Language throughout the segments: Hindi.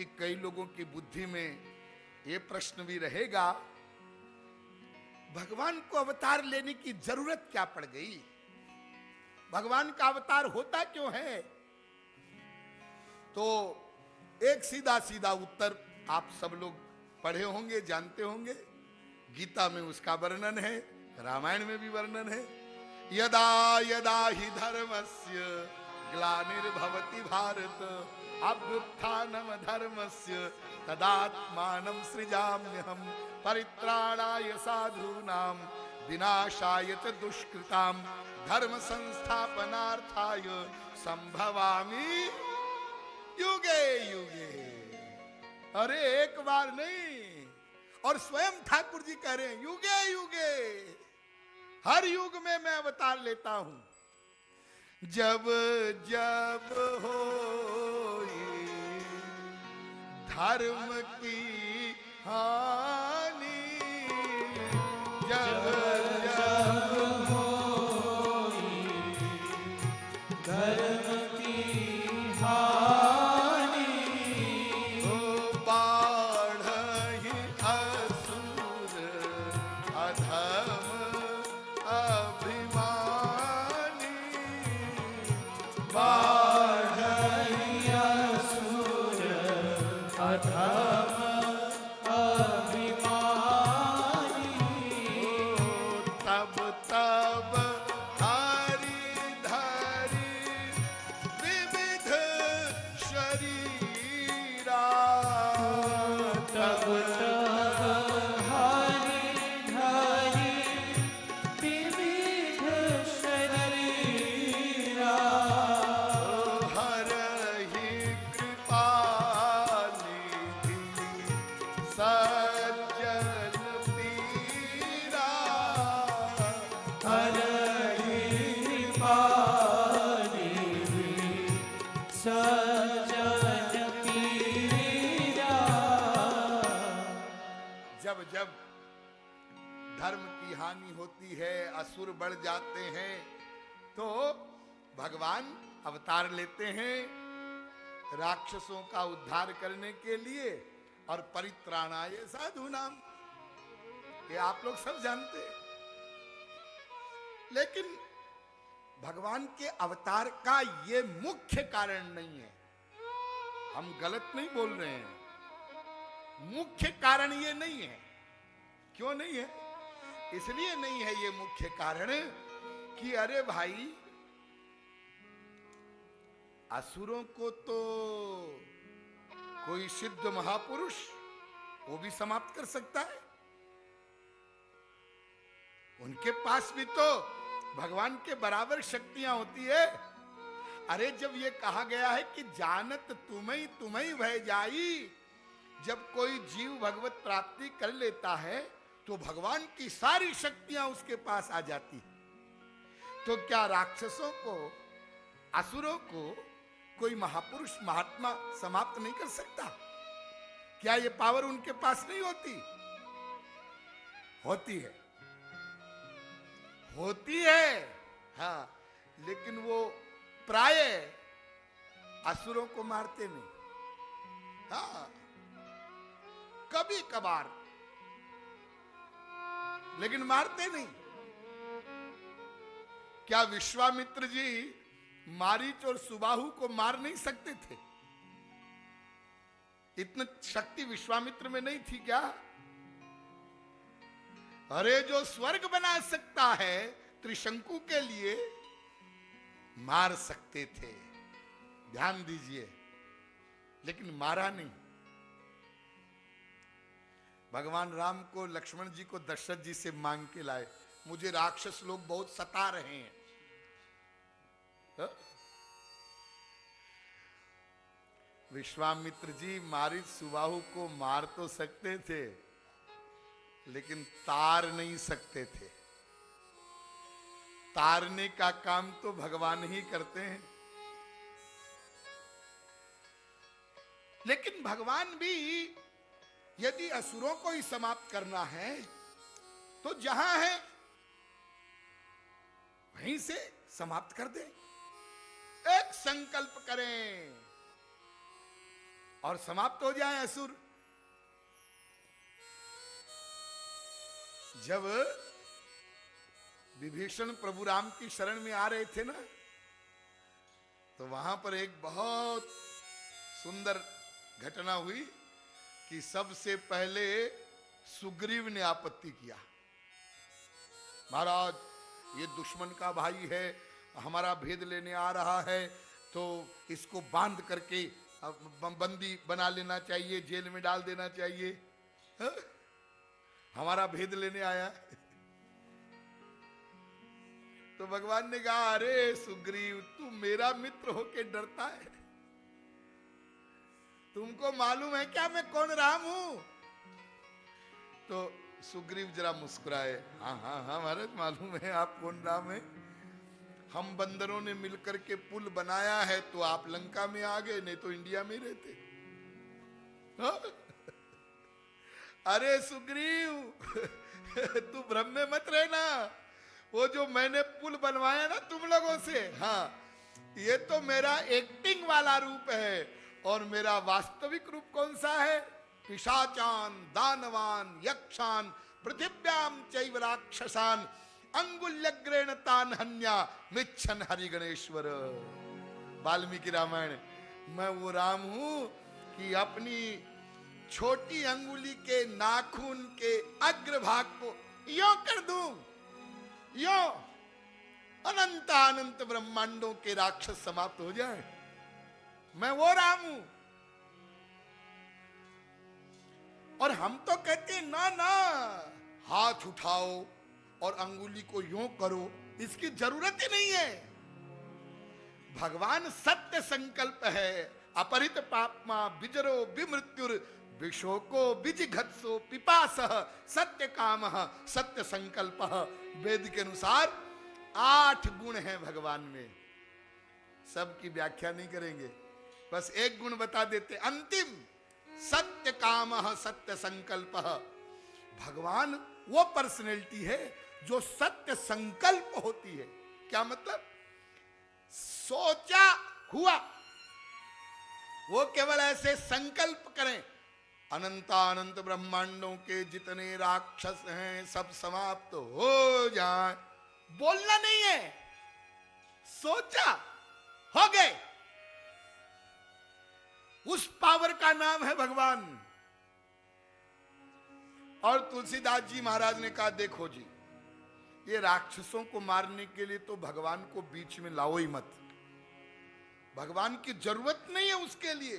क्योंकि कई लोगों की बुद्धि में ये प्रश्न भी रहेगा, भगवान को अवतार लेने की जरूरत क्या पड़ गई? भगवान का अवतार होता क्यों है? तो एक सीधा सीधा उत्तर आप सब लोग पढ़े होंगे, जानते होंगे। गीता में उसका वर्णन है, रामायण में भी वर्णन है। यदा यदा हि धर्मस्य ग्लानिर्भवति भारत अभ्युत्थानम धर्मस्य तदात्मानं सृजाम्यहम् परित्राणाय साधूनां विनाशाय च दुष्कृतां धर्म संस्थापनार्थाय संभवामि युगे युगे। अरे एक बार नहीं, और स्वयं ठाकुर जी कह रहे हैं युगे युगे, हर युग में मैं अवतार लेता हूं। जब जब हो धर्म की हानि, जब जब हो धर्म की हानि, तो बाढ़हि असुर अधम अभिमानी, बाढ़हि असुर अधम अभिमानी, तब तब हरि धरि विविध शरीरा, तब तब हरि धरि विविध शरीरा, हरहि कृपा निधि सज्जन पीरा, हरहि कृपा निधि सज्जन पीरा। जब जब धर्म की हानि होती है, असुर बढ़ जाते हैं, तो भगवान अवतार लेते हैं राक्षसों का उद्धार करने के लिए और परित्राणाय साधूनाम, ये आप लोग सब जानते हैं। लेकिन भगवान के अवतार का ये मुख्य कारण नहीं है, हम गलत नहीं बोल रहे हैं, मुख्य कारण ये नहीं है। क्यों नहीं है? इसलिए नहीं है ये मुख्य कारण कि अरे भाई, असुरों को तो कोई सिद्ध महापुरुष वो भी समाप्त कर सकता है, उनके पास भी तो भगवान के बराबर शक्तियां होती है। अरे जब ये कहा गया है कि जानत तुम्हें तुम्हें भय जाई, जब कोई जीव भगवत प्राप्ति कर लेता है तो भगवान की सारी शक्तियां उसके पास आ जाती है। तो क्या राक्षसों को, असुरों को कोई महापुरुष महात्मा समाप्त नहीं कर सकता? क्या ये पावर उनके पास नहीं होती? होती है, होती है, हाँ, लेकिन वो प्राय असुरों को मारते नहीं। हाँ, कभी कभार, लेकिन मारते नहीं। क्या विश्वामित्र जी मारीच और सुबाहु को मार नहीं सकते थे? इतनी शक्ति विश्वामित्र में नहीं थी क्या? अरे जो स्वर्ग बना सकता है त्रिशंकु के लिए, मार सकते थे, ध्यान दीजिए, लेकिन मारा नहीं। भगवान राम को, लक्ष्मण जी को दशरथ जी से मांग के लाए, मुझे राक्षस लोग बहुत सता रहे हैं। विश्वामित्र जी मारीच सुबाहु को मार तो सकते थे, लेकिन तार नहीं सकते थे। तारने का काम तो भगवान ही करते हैं। लेकिन भगवान भी यदि असुरों को ही समाप्त करना है तो जहां है वहीं से समाप्त कर दें। एक संकल्प करें, और समाप्त हो जाए असुर। जब विभीषण प्रभु राम की शरण में आ रहे थे ना, तो वहां पर एक बहुत सुंदर घटना हुई कि सबसे पहले सुग्रीव ने आपत्ति किया, महाराज ये दुश्मन का भाई है, हमारा भेद लेने आ रहा है, तो इसको बांध करके बंदी बना लेना चाहिए, जेल में डाल देना चाहिए। हा? हमारा भेद लेने आया। तो भगवान ने कहा, अरे सुग्रीव तू मेरा मित्र होके डरता है, तुमको मालूम है क्या मैं कौन राम हूं? तो सुग्रीव जरा मुस्कुराए, हाँ हाँ हाँ महाराज मालूम है आप कौन राम है। हम बंदरों ने मिलकर के पुल बनाया है तो आप लंका में आ गए, नहीं तो इंडिया में रहते। हाँ? अरे सुग्रीव तू भ्रम में मत रहना, वो जो मैंने पुल बनवाया ना तुम लोगों से, हाँ ये तो मेरा एक्टिंग वाला रूप है, और मेरा वास्तविक रूप कौन सा है? पिशाचान दानवान यक्षान पृथिव्याम चैव राक्षसान अंगुल्यग्रेण तान हन्या मिच्छन हरि गणेश्वर। वाल्मीकि रामायण। मैं वो राम हूं कि अपनी छोटी अंगुली के नाखून के अग्रभाग को यो कर दूं, यो अनंत अनंत ब्रह्मांडों के राक्षस समाप्त हो जाए। मैं वो राम हूं। और हम तो कहते हैं ना ना, हाथ उठाओ और अंगुली को यूं करो, इसकी जरूरत ही नहीं है। भगवान सत्य संकल्प है। अपरित पापमा बिजरो विमृत्युर विशोको विजिघत्सो पिपासः सत्य कामः सत्य संकल्पः। वेद के अनुसार 8 गुण हैं भगवान में। सबकी व्याख्या नहीं करेंगे, बस एक गुण बता देते, अंतिम सत्य कामः सत्य संकल्पः। भगवान वो पर्सनैलिटी है जो सत्य संकल्प होती है। क्या मतलब? सोचा हुआ, वो केवल ऐसे संकल्प करें अनंतानंत ब्रह्मांडों के जितने राक्षस हैं सब समाप्त हो जाएं। बोलना नहीं है, सोचा हो गए। उस पावर का नाम है भगवान। और तुलसीदास जी महाराज ने कहा, देखो जी ये राक्षसों को मारने के लिए तो भगवान को बीच में लाओ ही मत। भगवान की जरूरत नहीं है उसके लिए,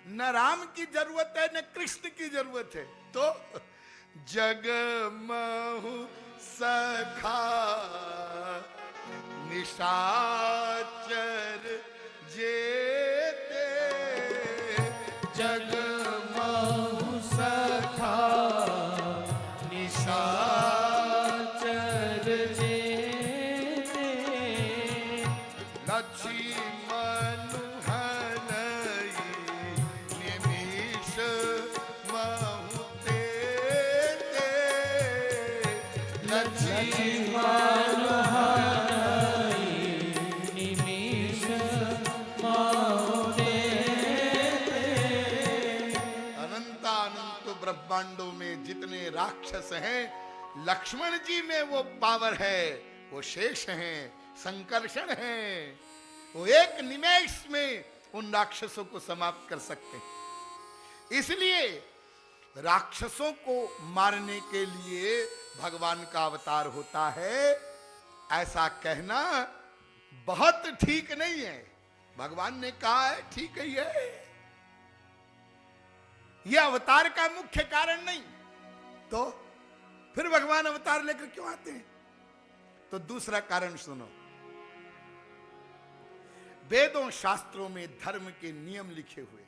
न राम की जरूरत है न कृष्ण की जरूरत है। तो जगमहु सखा निशाचर जेते, जगमहु सखा निशाचर जेते, लक्ष्मण हनई निमिष महु तेते, लक्ष्मण ब्रह्मांडों में जितने राक्षस हैं, लक्ष्मण जी में वो पावर है, वो शेष हैं, संकर्षण हैं। वो एक निमेष में उन राक्षसों को समाप्त कर सकते हैं। इसलिए राक्षसों को मारने के लिए भगवान का अवतार होता है, ऐसा कहना बहुत ठीक नहीं है। भगवान ने कहा है ठीक ही है, यह अवतार का मुख्य कारण नहीं। तो फिर भगवान अवतार लेकर क्यों आते हैं? तो दूसरा कारण सुनो। वेदों शास्त्रों में धर्म के नियम लिखे हुए,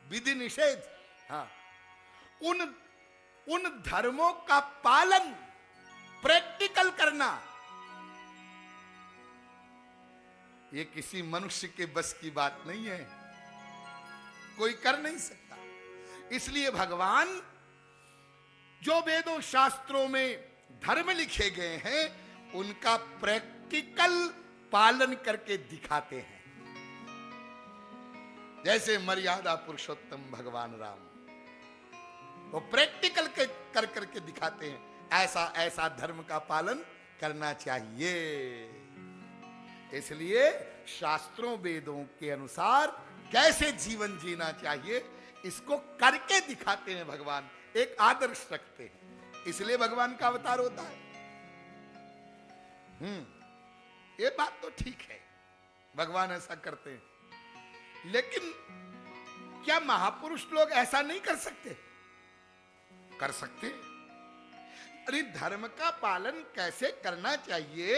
विधि निषेध, हाँ, उन धर्मों का पालन प्रैक्टिकल करना, ये किसी मनुष्य के बस की बात नहीं है, कोई कर नहीं सकता। इसलिए भगवान जो वेदों शास्त्रों में धर्म लिखे गए हैं उनका प्रैक्टिकल पालन करके दिखाते हैं। जैसे मर्यादा पुरुषोत्तम भगवान राम, वो प्रैक्टिकल कर करके दिखाते हैं, ऐसा ऐसा धर्म का पालन करना चाहिए। इसलिए शास्त्रों वेदों के अनुसार कैसे जीवन जीना चाहिए, इसको करके दिखाते हैं भगवान, एक आदर्श रखते हैं, इसलिए भगवान का अवतार होता है। ये बात तो ठीक है, भगवान ऐसा करते हैं, लेकिन क्या महापुरुष लोग ऐसा नहीं कर सकते? कर सकते। अरे धर्म का पालन कैसे करना चाहिए,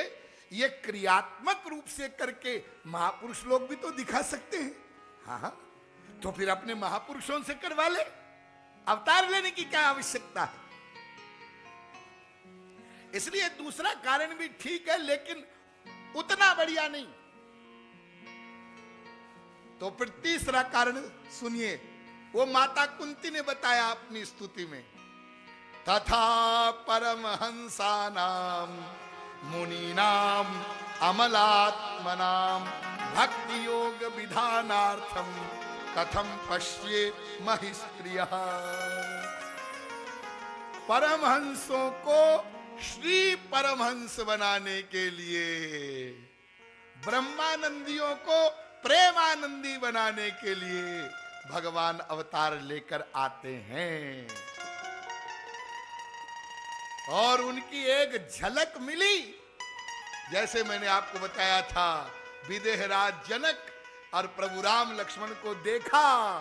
ये क्रियात्मक रूप से करके महापुरुष लोग भी तो दिखा सकते हैं। हाँ, तो फिर अपने महापुरुषों से करवा ले, अवतार लेने की क्या आवश्यकता है? इसलिए दूसरा कारण भी ठीक है, लेकिन उतना बढ़िया नहीं। तो फिर तीसरा कारण सुनिए, वो माता कुंती ने बताया अपनी स्तुति में, तथा परमहंसानाम मुनीनाम अमलात्मनाम भक्ति योग विधानार्थम कथम पश्ये महिस्त्रियः। परमहंसों को श्री परमहंस बनाने के लिए, ब्रह्मानंदियों को प्रेमानंदी बनाने के लिए भगवान अवतार लेकर आते हैं। और उनकी एक झलक मिली, जैसे मैंने आपको बताया था, विदेहराज जनक और प्रभु राम लक्ष्मण को देखा,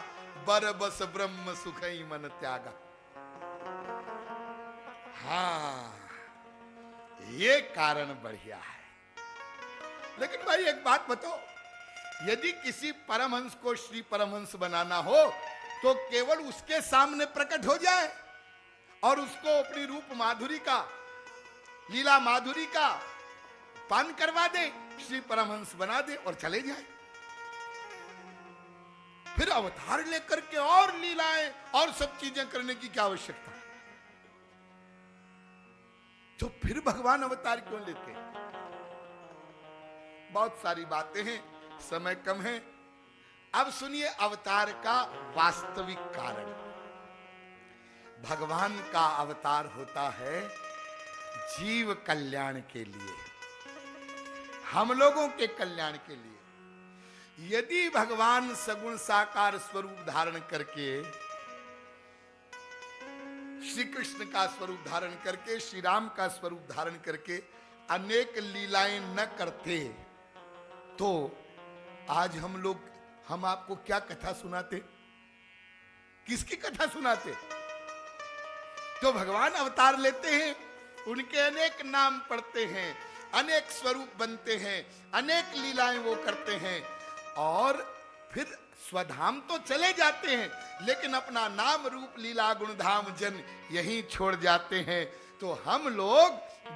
बर बस ब्रह्म सुखई मन त्यागा। हाँ, ये कारण बढ़िया है। लेकिन भाई एक बात बताओ, यदि किसी परमहंस को श्री परमहंस बनाना हो तो केवल उसके सामने प्रकट हो जाए और उसको अपनी रूप माधुरी का, लीला माधुरी का पान करवा दे, श्री परमहंस बना दे और चले जाए? फिर अवतार लेकर के और लीलाएं और सब चीजें करने की क्या आवश्यकता है? तो फिर भगवान अवतार क्यों लेते हैं? बहुत सारी बातें हैं, समय कम है। अब सुनिए अवतार का वास्तविक कारण। भगवान का अवतार होता है जीव कल्याण के लिए, हम लोगों के कल्याण के लिए। यदि भगवान सगुण साकार स्वरूप धारण करके, श्री कृष्ण का स्वरूप धारण करके, श्री राम का स्वरूप धारण करके अनेक लीलाएं न करते तो आज हम आपको क्या कथा सुनाते? किसकी कथा सुनाते? तो भगवान अवतार लेते हैं, उनके अनेक नाम पढ़ते हैं, अनेक स्वरूप बनते हैं, अनेक लीलाएं वो करते हैं और फिर स्वधाम तो चले जाते हैं, लेकिन अपना नाम रूप लीला गुणधाम जन यहीं छोड़ जाते हैं। तो हम लोग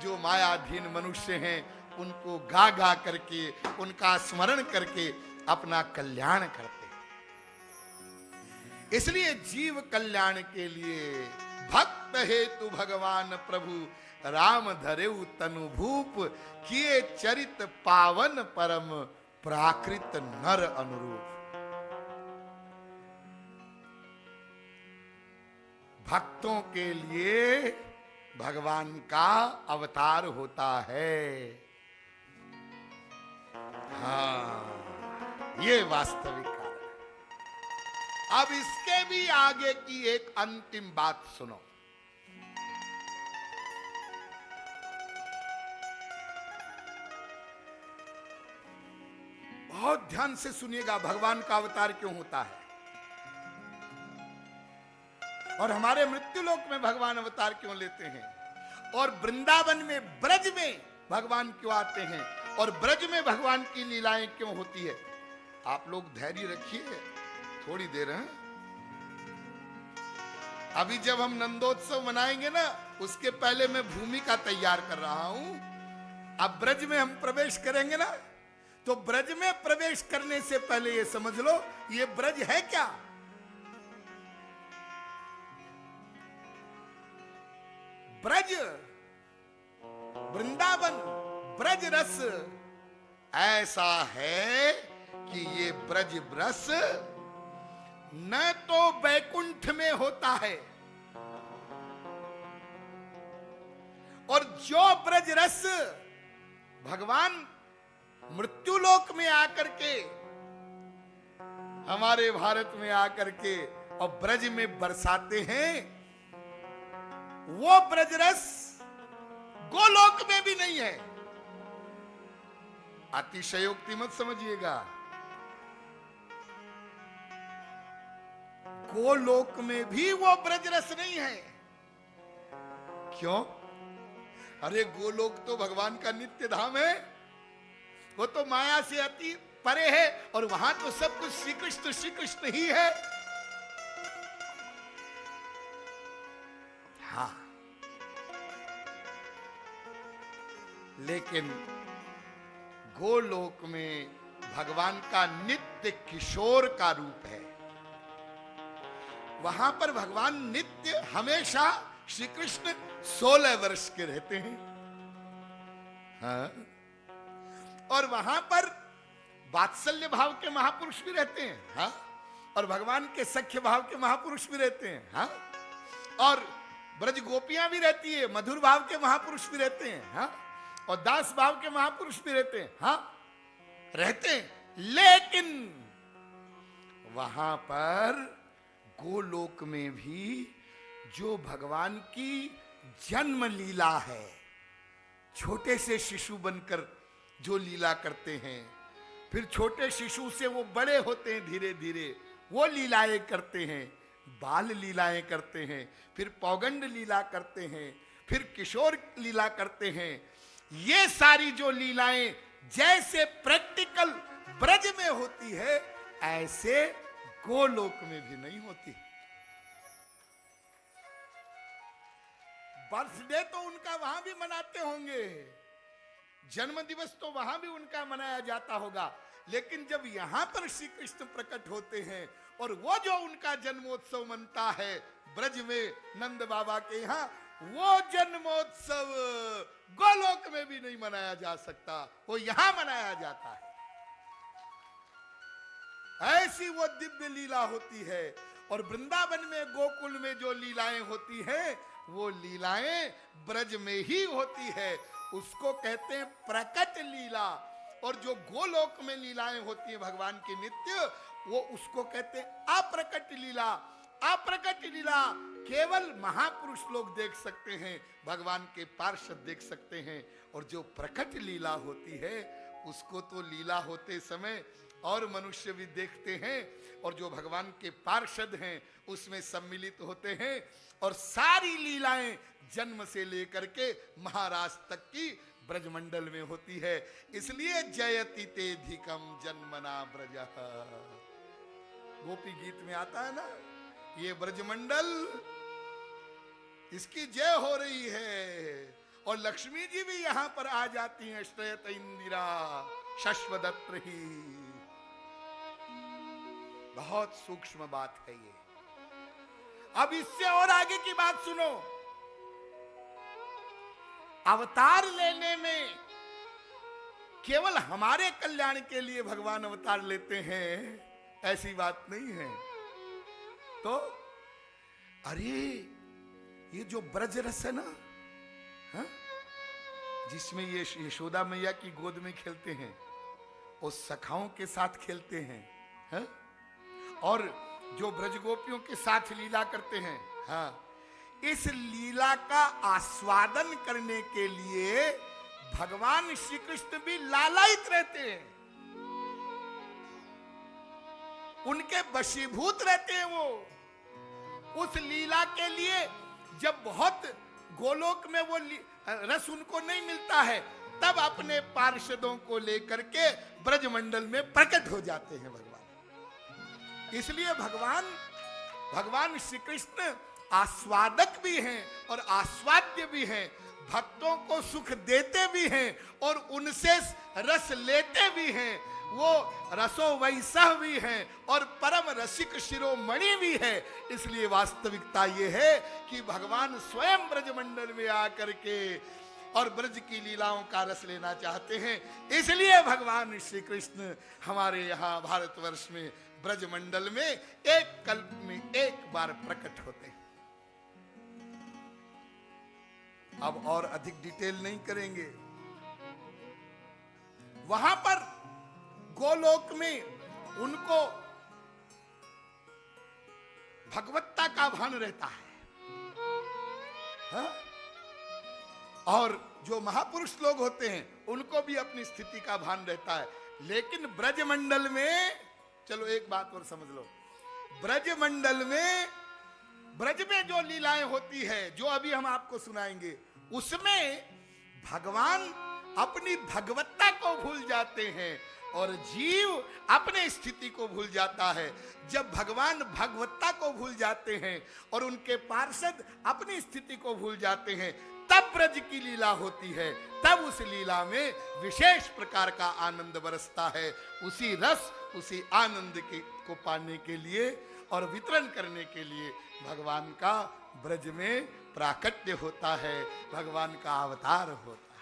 जो मायाधीन मनुष्य हैं, उनको गा गा करके, उनका स्मरण करके अपना कल्याण करते हैं। इसलिए जीव कल्याण के लिए भक्त हेतु भगवान प्रभु राम धरेउ तनु भूप, किए चरित पावन परम प्राकृत नर अनुरूप। भक्तों के लिए भगवान का अवतार होता है। हाँ, ये वास्तविक कारण है। अब इसके भी आगे की एक अंतिम बात सुनो। बहुत ध्यान से सुनिएगा, भगवान का अवतार क्यों होता है और हमारे मृत्यु लोक में भगवान अवतार क्यों लेते हैं, और वृंदावन में, ब्रज में भगवान क्यों आते हैं, और ब्रज में भगवान की लीलाएं क्यों होती है। आप लोग धैर्य रखिए, थोड़ी देर है। अभी जब हम नंदोत्सव मनाएंगे ना, उसके पहले मैं भूमिका तैयार कर रहा हूं। अब ब्रज में हम प्रवेश करेंगे ना, तो ब्रज में प्रवेश करने से पहले ये समझ लो, ये ब्रज है क्या? ब्रज, वृंदावन, ब्रज रस ऐसा है कि ये ब्रज रस न तो वैकुंठ में होता है, और जो ब्रज रस भगवान मृत्युलोक में आकर के, हमारे भारत में आकर के और ब्रज में बरसाते हैं, वो ब्रज रस गोलोक में भी नहीं है। अतिशयोक्ति मत समझिएगा। गोलोक में भी वो ब्रज रस नहीं है। क्यों? अरे गोलोक तो भगवान का नित्य धाम है, वो तो माया से अति परे है, और वहां तो सब कुछ श्री कृष्ण ही है। हाँ, लेकिन गोलोक में भगवान का नित्य किशोर का रूप है। वहां पर भगवान नित्य हमेशा श्री कृष्ण 16 वर्ष के रहते हैं। हाँ, और वहां पर वात्सल्य भाव के महापुरुष भी रहते हैं। हाँ, और भगवान के सख्य भाव के महापुरुष भी रहते हैं। हाँ, और ब्रज गोपियां भी रहती है, मधुर भाव के महापुरुष भी रहते हैं। हाँ, और दास भाव के महापुरुष भी रहते हैं। हाँ, रहते हैं, लेकिन वहां पर गोलोक में भी जो भगवान की जन्म लीला है, छोटे से शिशु बनकर जो लीला करते हैं, फिर छोटे शिशु से वो बड़े होते हैं, धीरे धीरे वो लीलाएं करते हैं, बाल लीलाएं करते हैं, फिर पौगंड लीला करते हैं, फिर किशोर लीला करते हैं। ये सारी जो लीलाएं जैसे प्रैक्टिकल ब्रज में होती है, ऐसे गोलोक में भी नहीं होती। बर्थडे तो उनका वहां भी मनाते होंगे, जन्म दिवस तो वहां भी उनका मनाया जाता होगा, लेकिन जब यहां पर श्री कृष्ण प्रकट होते हैं और वो जो उनका जन्मोत्सव मनता है ब्रज में नंद बाबा के यहाँ, वो जन्मोत्सव गोलोक में भी नहीं मनाया जा सकता, वो यहां मनाया जाता है। ऐसी वो दिव्य लीला होती है। और वृंदावन में, गोकुल में जो लीलाएं होती हैं, वो लीलाएं ब्रज में ही होती है, उसको कहते हैं प्रकट लीला। और जो गोलोक में लीलाएं होती हैं भगवान की नित्य, वो उसको कहते हैं अप्रकट लीला। अप्रकट लीला केवल महापुरुष लोग देख सकते हैं, भगवान के पार्षद देख सकते हैं। और जो प्रकट लीला होती है, उसको तो लीला होते समय और मनुष्य भी देखते हैं, और जो भगवान के पार्षद हैं उसमें सम्मिलित होते हैं। और सारी लीलाएं जन्म से लेकर के महाराज तक की ब्रजमंडल में होती है। इसलिए जयति तेधिकम जन्मना ब्रज, गोपी गीत में आता है ना, ये ब्रजमंडल, इसकी जय हो रही है। और लक्ष्मी जी भी यहां पर आ जाती हैं, श्रेयत इंदिरा शश्वदत्र ही। बहुत सूक्ष्म बात है ये। अब इससे और आगे की बात सुनो। अवतार लेने में केवल हमारे कल्याण के लिए भगवान अवतार लेते हैं, ऐसी बात नहीं है। तो अरे ये जो ब्रज रस है ना, हा? जिसमें ये यशोदा मैया की गोद में खेलते हैं, उस सखाओं के साथ खेलते हैं, हा? और जो ब्रज गोपियों के साथ लीला करते हैं, हाँ, इस लीला का आस्वादन करने के लिए भगवान श्री कृष्ण भी लालायित रहते हैं, उनके वशीभूत रहते हैं। वो उस लीला के लिए जब बहुत गोलोक में वो रस उनको नहीं मिलता है, तब अपने पार्षदों को लेकर के ब्रजमंडल में प्रकट हो जाते हैं भगवान। इसलिए भगवान श्री कृष्ण आस्वादक भी हैं और आस्वाद्य भी हैं, भक्तों को सुख देते भी हैं और उनसे रस लेते भी हैं। वो रसो वैसह भी हैं और परम रसिक शिरोमणि भी है। इसलिए वास्तविकता ये है कि भगवान स्वयं ब्रजमंडल में आकर के और ब्रज की लीलाओं का रस लेना चाहते हैं। इसलिए भगवान श्री कृष्ण हमारे यहाँ भारतवर्ष में ब्रजमंडल में एक कल्प में एक बार प्रकट होते हैं। अब और अधिक डिटेल नहीं करेंगे। वहां पर गोलोक में उनको भगवत्ता का भान रहता है, हाँ? और जो महापुरुष लोग होते हैं उनको भी अपनी स्थिति का भान रहता है। लेकिन ब्रजमंडल में, चलो एक बात और समझ लो, ब्रजमंडल में, ब्रज में जो लीलाएं होती है, जो अभी हम आपको सुनाएंगे, उसमें भगवान अपनी भगवत्ता को भूल जाते हैं और जीव अपने स्थिति को भूल जाता है। जब भगवान भगवत्ता को भूल जाते हैं और उनके पार्षद अपनी स्थिति को भूल जाते हैं, तब ब्रज की लीला होती है। तब उस लीला में विशेष प्रकार का आनंद बरसता है। उसी रस, उसी आनंद को पाने के लिए और वितरण करने के लिए भगवान का ब्रज में प्राकट्य होता है, भगवान का अवतार होता है।